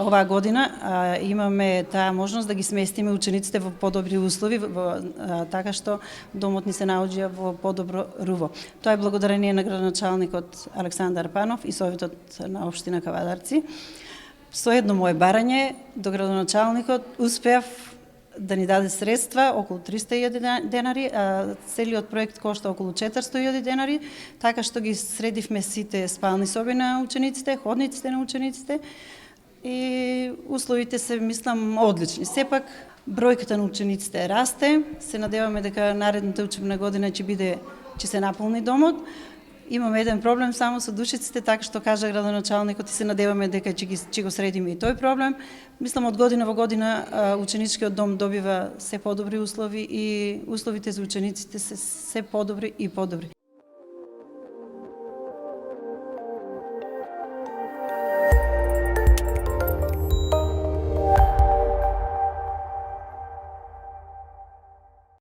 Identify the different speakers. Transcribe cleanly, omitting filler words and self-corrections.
Speaker 1: оваа година имаме таа можност да ги сместиме учениците во подобри услови, така што домот ни се наоѓа во подобро руво. Тоа е благодарение на градоначалникот Александар Панов и Советот на општина Кавадарци. Со едно мое барање до градоначалникот успеав да ни даде средства, околу 300.000 денари, а целиот проект кошта околу 400.000 денари, така што ги средивме сите спални соби на учениците, ходниците на учениците и условите се, мислам, одлични. Сепак, бројката на учениците расте, се надеваме дека наредната учебна година ќе се наполни домот. Имаме еден проблем само со душиците, така што кажа градоначалникот и се надеваме дека ќе го средиме и тој проблем. Мислам, од година во година ученичкиот дом добива се подобри услови и условите за учениците се подобри и подобри.